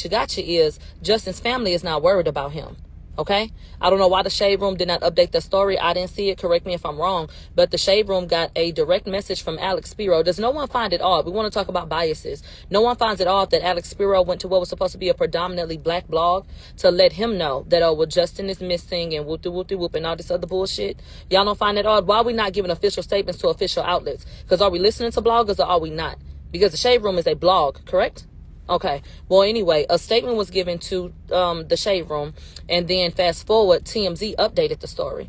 gotcha is Justin's family is not worried about him. Okay, I don't know why the Shade Room did not update the story. I didn't see it. Correct me if I'm wrong, but the Shade Room got a direct message from Alex Spiro. Does no one find it odd? We want to talk about biases. No one finds it odd that Alex Spiro went to what was supposed to be a predominantly black blog to let him know that, oh, well, Justin is missing and whoop and all this other bullshit. Y'all don't find it odd? Why are we not giving official statements to official outlets? Because are we listening to bloggers or are we not? Because the Shade Room is a blog, correct? Okay. Well, anyway, a statement was given to the Shade Room, and then fast forward, TMZ updated the story.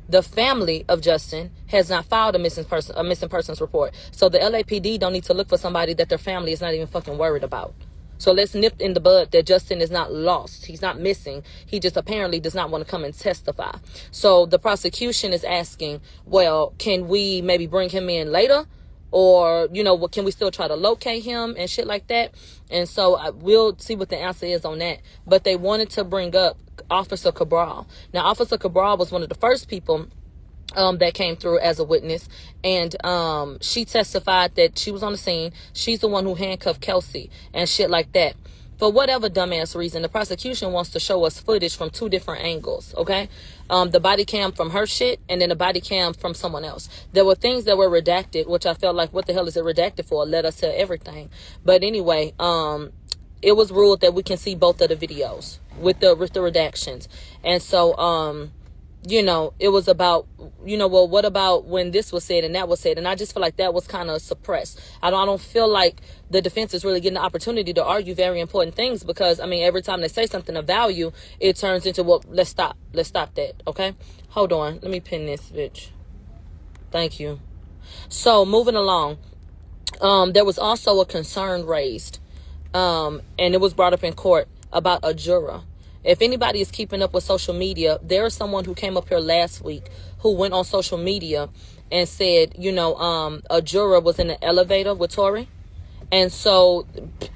The family of Justin has not filed a missing persons report, so the LAPD don't need to look for somebody that their family is not even fucking worried about. So let's nip in the bud that Justin is not lost. He's not missing. He just apparently does not want to come and testify. So the prosecution is asking, well, can we maybe bring him in later? Or, you know, can we still try to locate him and shit like that? And so we'll see what the answer is on that. But they wanted to bring up Officer Cabral. Now, Officer Cabral was one of the first people that came through as a witness. And she testified that she was on the scene. She's the one who handcuffed Kelsey and shit like that. For whatever dumbass reason, the prosecution wants to show us footage from two different angles, okay? The body cam from her shit and then the body cam from someone else. There were things that were redacted, which I felt like, what the hell is it redacted for? Let us tell everything. But anyway, it was ruled that we can see both of the videos with the redactions. And so, you know, it was about, you know, well, what about when this was said and that was said? And I just feel like that was kind of suppressed. I don't feel like the defense is really getting the opportunity to argue very important things because, I mean, every time they say something of value, it turns into, well, let's stop that, okay? Hold on. Let me pin this, bitch. Thank you. So, moving along, there was also a concern raised, and it was brought up in court about a juror. If anybody is keeping up with social media, there is someone who came up here last week who went on social media and said, you know, a juror was in an elevator with Tory. And so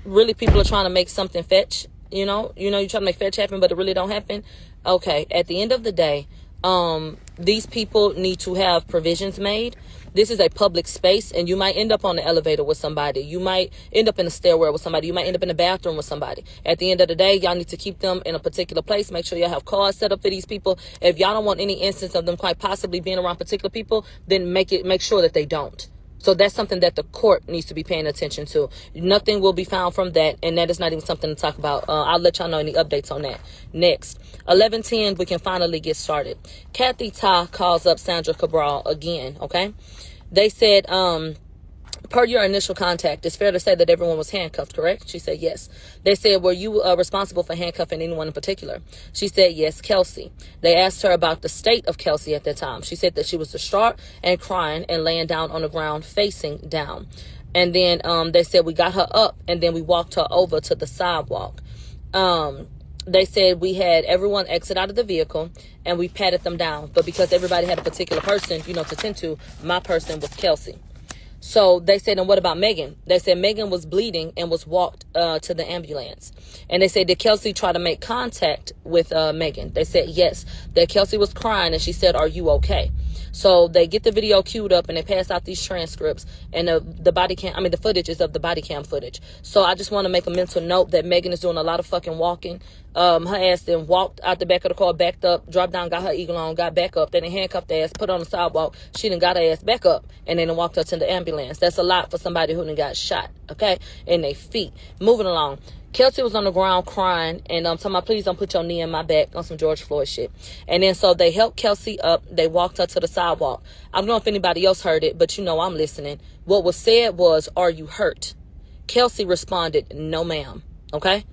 really people are trying to make something fetch, you know, you're trying to make fetch happen, but it really don't happen. Okay. At the end of the day, these people need to have provisions made. This is a public space, and you might end up on the elevator with somebody. You might end up in the stairwell with somebody. You might end up in the bathroom with somebody. At the end of the day, y'all need to keep them in a particular place. Make sure y'all have cars set up for these people. If y'all don't want any instance of them quite possibly being around particular people, then make sure that they don't. So that's something that the court needs to be paying attention to. Nothing will be found from that, and that is not even something to talk about. I'll let y'all know any updates on that. Next, 11:10, we can finally get started. Kathy Ta calls up Sandra Cabral again, okay? They said, per your initial contact, it's fair to say that everyone was handcuffed, correct? She said, yes. They said, were you responsible for handcuffing anyone in particular? She said, yes, Kelsey. They asked her about the state of Kelsey at that time. She said that she was distraught and crying and laying down on the ground, facing down. And then they said, we got her up and then we walked her over to the sidewalk. They said we had everyone exit out of the vehicle and we patted them down. But because everybody had a particular person, you know, to tend to, my person was Kelsey. So they said, and what about Megan? They said Megan was bleeding and was walked to the ambulance. And they said, did Kelsey try to make contact with Megan? They said, yes, that Kelsey was crying and she said, are you okay? So they get the video queued up and they pass out these transcripts and the footage is of the body cam footage. So I just want to make a mental note that Megan is doing a lot of fucking walking. Her ass then walked out the back of the car, backed up, dropped down, got her eagle on, got back up. Then they handcuffed the ass, put her on the sidewalk. She done got her ass back up and then walked her to the ambulance. That's a lot for somebody who done got shot, okay, in their feet. Moving along. Kelsey was on the ground crying and talking about, please don't put your knee in my back on some George Floyd shit. And then so they helped Kelsey up. They walked her to the sidewalk. I don't know if anybody else heard it, but you know I'm listening. What was said was, are you hurt? Kelsey responded, no, ma'am. Okay?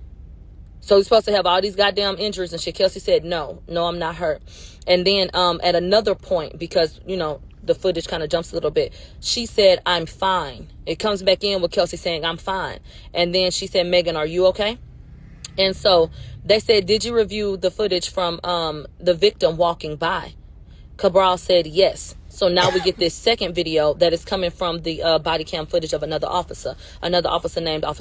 So he's supposed to have all these goddamn injuries and shit. Kelsey said, no, I'm not hurt. And then at another point, because, you know, the footage kind of jumps a little bit, she said, I'm fine. It comes back in with Kelsey saying, I'm fine. And then she said, Megan, are you okay? And so they said, did you review the footage from the victim walking by? Cabral said, yes. So now we get this second video that is coming from the body cam footage of another officer named Officer